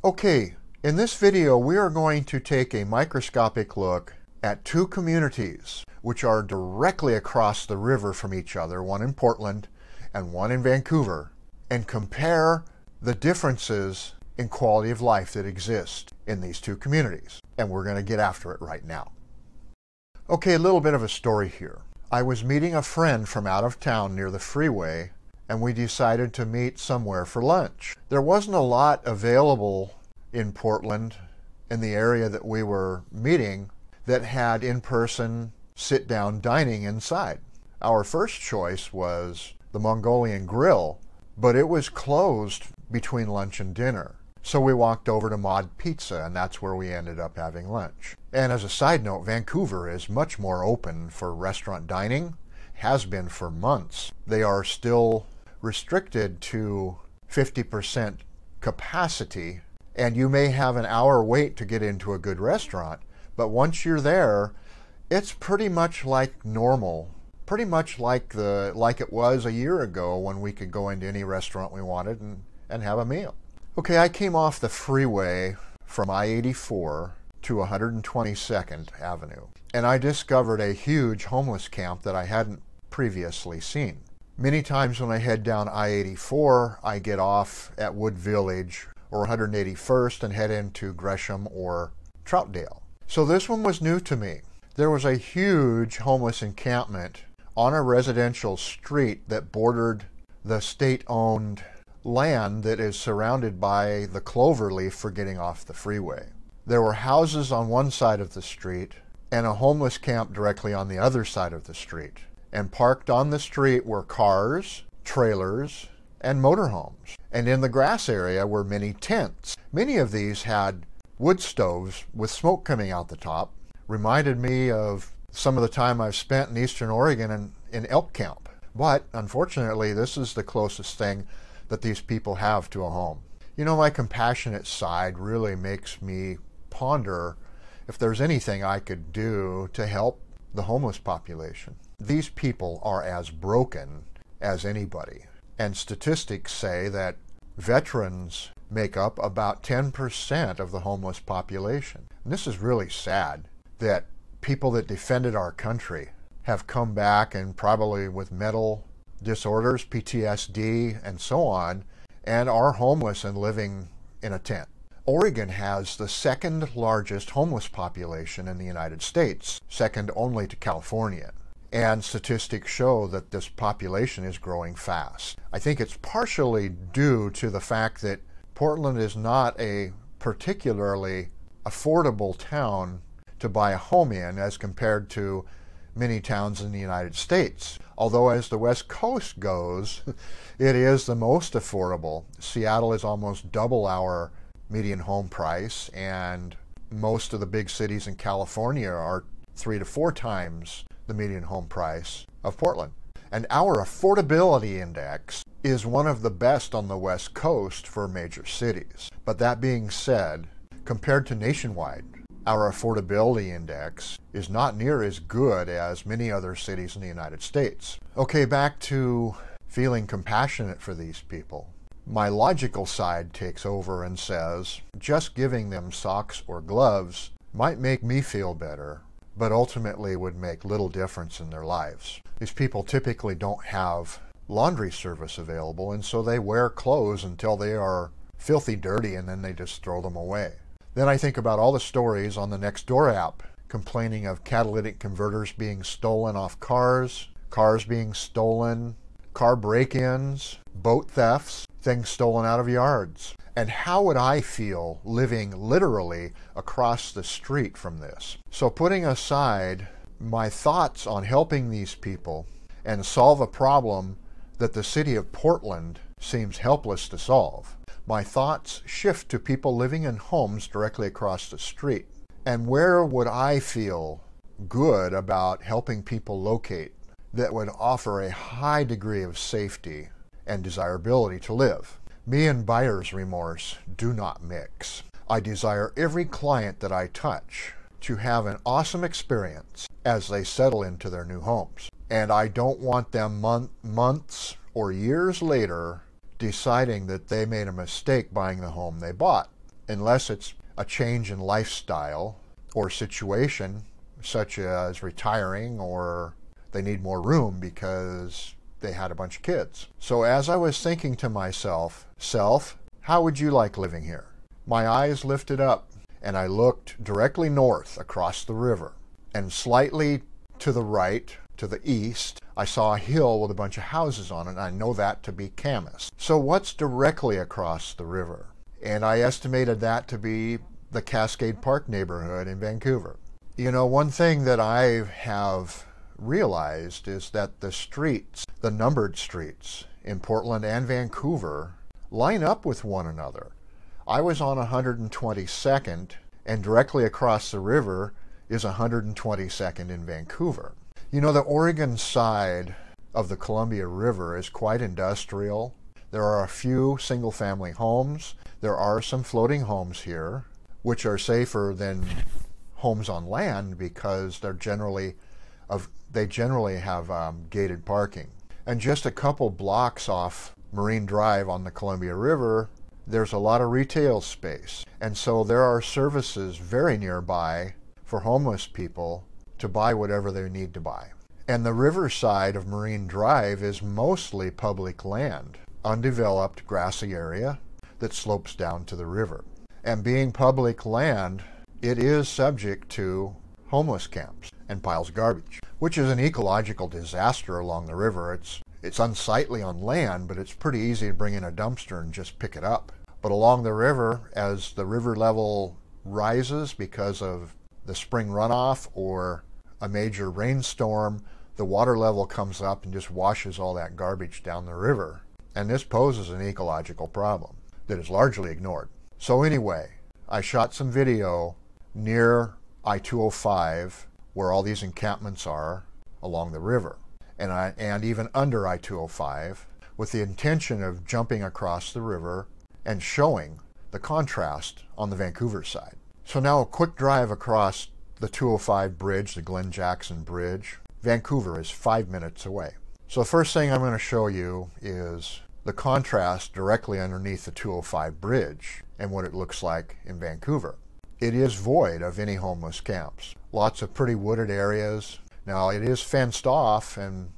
Okay, in this video we are going to take a microscopic look at two communities which are directly across the river from each other, one in Portland and one in Vancouver, and compare the differences in quality of life that exist in these two communities. And we're going to get after it right now. Okay, a little bit of a story here. I was meeting a friend from out of town near the freeway, and we decided to meet somewhere for lunch. There wasn't a lot available in Portland, in the area that we were meeting, that had in-person sit-down dining inside. Our first choice was the Mongolian Grill, but it was closed between lunch and dinner. So we walked over to Mod Pizza, and that's where we ended up having lunch. And as a side note, Vancouver is much more open for restaurant dining, has been for months. They are still restricted to 50% capacity, and you may have an hour wait to get into a good restaurant, but once you're there, it's pretty much like normal, pretty much like it was a year ago when we could go into any restaurant we wanted and have a meal. Okay, I came off the freeway from I-84 to 122nd Avenue, and I discovered a huge homeless camp that I hadn't previously seen. Many times when I head down I-84, I get off at Wood Village or 181st and head into Gresham or Troutdale. So this one was new to me. There was a huge homeless encampment on a residential street that bordered the state-owned land that is surrounded by the cloverleaf for getting off the freeway. There were houses on one side of the street and a homeless camp directly on the other side of the street. And parked on the street were cars, trailers, and motorhomes. And in the grass area were many tents. Many of these had wood stoves with smoke coming out the top. Reminded me of some of the time I've spent in Eastern Oregon and in elk camp. But unfortunately, this is the closest thing that these people have to a home. You know, my compassionate side really makes me ponder if there's anything I could do to help the homeless population. These people are as broken as anybody. And statistics say that veterans make up about 10% of the homeless population. And this is really sad that people that defended our country have come back and probably with mental disorders, PTSD, and so on, and are homeless and living in a tent. Oregon has the second largest homeless population in the United States, second only to California. And statistics show that this population is growing fast. I think it's partially due to the fact that Portland is not a particularly affordable town to buy a home in as compared to many towns in the United States. Although as the West Coast goes, it is the most affordable. Seattle is almost double our median home price, and most of the big cities in California are 3 to 4 times the median home price of Portland. And our affordability index is one of the best on the West Coast for major cities. But that being said, compared to nationwide, our affordability index is not near as good as many other cities in the United States. Okay, back to feeling compassionate for these people. My logical side takes over and says, just giving them socks or gloves might make me feel better, but ultimately would make little difference in their lives. These people typically don't have laundry service available, and so they wear clothes until they are filthy dirty and then they just throw them away. Then I think about all the stories on the Nextdoor app complaining of catalytic converters being stolen off cars, cars being stolen, car break-ins, boat thefts, things stolen out of yards. And how would I feel living literally across the street from this? So putting aside my thoughts on helping these people and solve a problem that the city of Portland seems helpless to solve, my thoughts shift to people living in homes directly across the street. And where would I feel good about helping people locate that would offer a high degree of safety and desirability to live? Me and buyer's remorse do not mix. I desire every client that I touch to have an awesome experience as they settle into their new homes. And I don't want them months or years later deciding that they made a mistake buying the home they bought. unless it's a change in lifestyle or situation, such as retiring, or they need more room because they had a bunch of kids. So as I was thinking to myself, self, how would you like living here? My eyes lifted up and I looked directly north across the river, and slightly to the right, to the east, I saw a hill with a bunch of houses on it, and I know that to be Camas. So what's directly across the river? And I estimated that to be the Cascade Park neighborhood in Vancouver. You know, one thing that I have realized is that the streets, the numbered streets in Portland and Vancouver, line up with one another. I was on 122nd, and directly across the river is 122nd in Vancouver. You know, the Oregon side of the Columbia River is quite industrial. There are a few single-family homes. There are some floating homes here, which are safer than homes on land because they generally have gated parking. And just a couple blocks off Marine Drive on the Columbia River, there's a lot of retail space. And so there are services very nearby for homeless people to buy whatever they need to buy. And the riverside of Marine Drive is mostly public land, undeveloped grassy area that slopes down to the river. And being public land, it is subject to homeless camps and piles of garbage, which is an ecological disaster along the river. It's unsightly on land, but it's pretty easy to bring in a dumpster and just pick it up. But along the river, as the river level rises because of the spring runoff or a major rainstorm, the water level comes up and just washes all that garbage down the river. And this poses an ecological problem that is largely ignored. So anyway, I shot some video near I-205 where all these encampments are along the river, and even under I-205, with the intention of jumping across the river and showing the contrast on the Vancouver side. So now a quick drive across the 205 bridge, the Glen Jackson Bridge. Vancouver is 5 minutes away. So the first thing I'm going to show you is the contrast directly underneath the 205 bridge and what it looks like in Vancouver. It is void of any homeless camps. Lots of pretty wooded areas. Now it is fenced off, and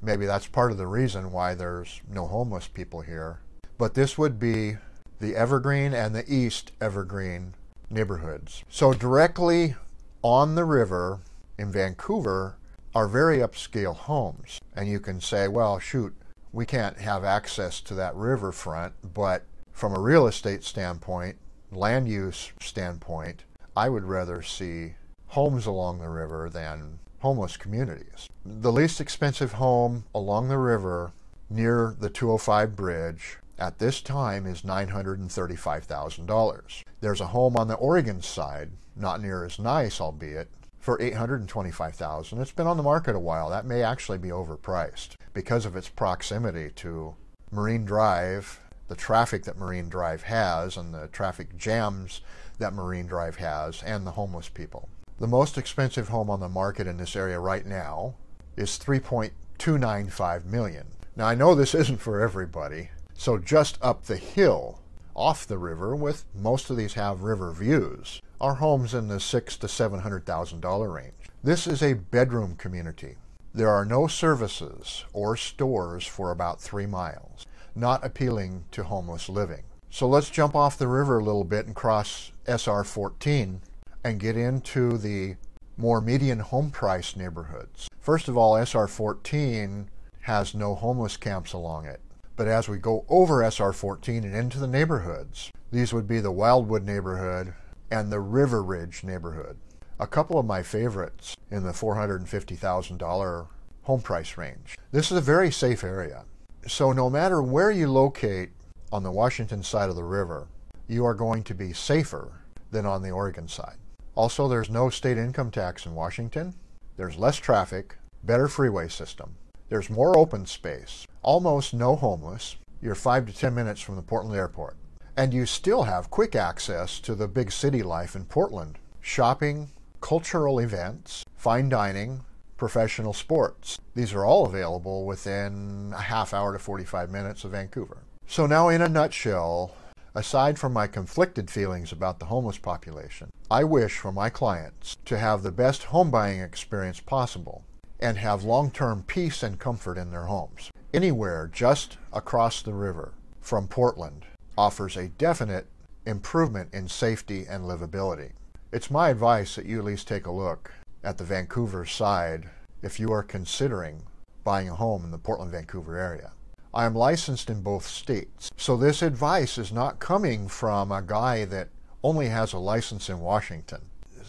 maybe that's part of the reason why there's no homeless people here. But this would be the Evergreen and the East Evergreen neighborhoods. So directly on the river in Vancouver are very upscale homes. And you can say, well, shoot, we can't have access to that riverfront, but from a real estate standpoint, land use standpoint, I would rather see homes along the river than homeless communities. The least expensive home along the river near the 205 bridge at this time is $935,000. There's a home on the Oregon side, not near as nice, albeit, for $825,000. It's been on the market a while. That may actually be overpriced because of its proximity to Marine Drive, the traffic that Marine Drive has, and the traffic jams that Marine Drive has, and the homeless people. The most expensive home on the market in this area right now is $3.295 million. Now I know this isn't for everybody, so just up the hill off the river, with most of these have river views, are homes in the $600,000 to $700,000 range. This is a bedroom community. There are no services or stores for about 3 miles, not appealing to homeless living. So let's jump off the river a little bit and cross SR 14 and get into the more median home price neighborhoods. First of all, SR 14 has no homeless camps along it. But as we go over SR 14 and into the neighborhoods, these would be the Wildwood neighborhood and the River Ridge neighborhood. A couple of my favorites in the $450,000 home price range. This is a very safe area. So no matter where you locate on the Washington side of the river, you are going to be safer than on the Oregon side. Also, there's no state income tax in Washington. There's less traffic, better freeway system. There's more open space, almost no homeless. You're 5 to 10 minutes from the Portland airport. And you still have quick access to the big city life in Portland. Shopping, cultural events, fine dining, professional sports. These are all available within a half hour to 45 minutes of Vancouver. So now in a nutshell, Aside from my conflicted feelings about the homeless population, I wish for my clients to have the best home buying experience possible and have long-term peace and comfort in their homes. Anywhere just across the river from Portland offers a definite improvement in safety and livability. It's my advice that you at least take a look at the Vancouver side if you are considering buying a home in the Portland-Vanvouver area. I am licensed in both states, so this advice is not coming from a guy that only has a license in Washington.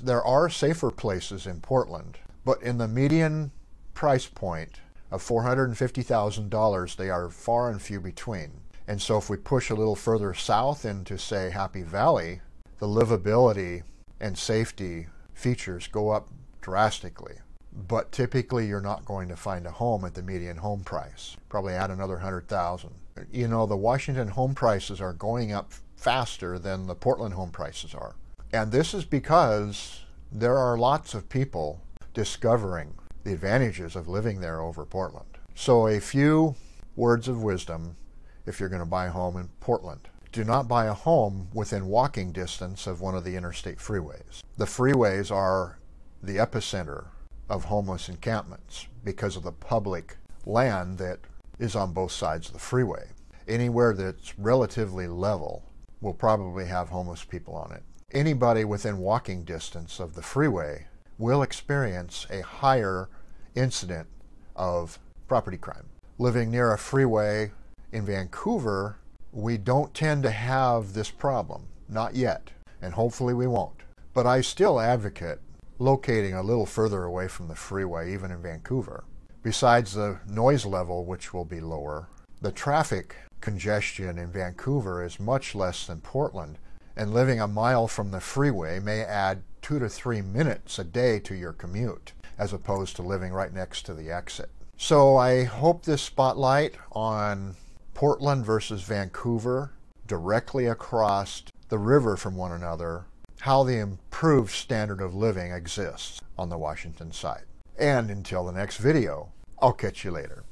There are safer places in Portland, but in the median price point of $450,000, they are far and few between. And so if we push a little further south into, say, Happy Valley, the livability and safety features go up drastically. But typically you're not going to find a home at the median home price. Probably add another 100,000. You know, the Washington home prices are going up faster than the Portland home prices are. And this is because there are lots of people discovering the advantages of living there over Portland. So a few words of wisdom if you're going to buy a home in Portland. Do not buy a home within walking distance of one of the interstate freeways. The freeways are the epicenter of homeless encampments because of the public land that is on both sides of the freeway. Anywhere that's relatively level will probably have homeless people on it. Anybody within walking distance of the freeway will experience a higher incident of property crime. Living near a freeway in Vancouver, we don't tend to have this problem. Not yet, and hopefully we won't. But I still advocate locating a little further away from the freeway, even in Vancouver. Besides the noise level, which will be lower, the traffic congestion in Vancouver is much less than Portland, and living a mile from the freeway may add 2 to 3 minutes a day to your commute, as opposed to living right next to the exit. So I hope this spotlight on Portland versus Vancouver, directly across the river from one another, how the improved standard of living exists on the Washington side. And until the next video, I'll catch you later.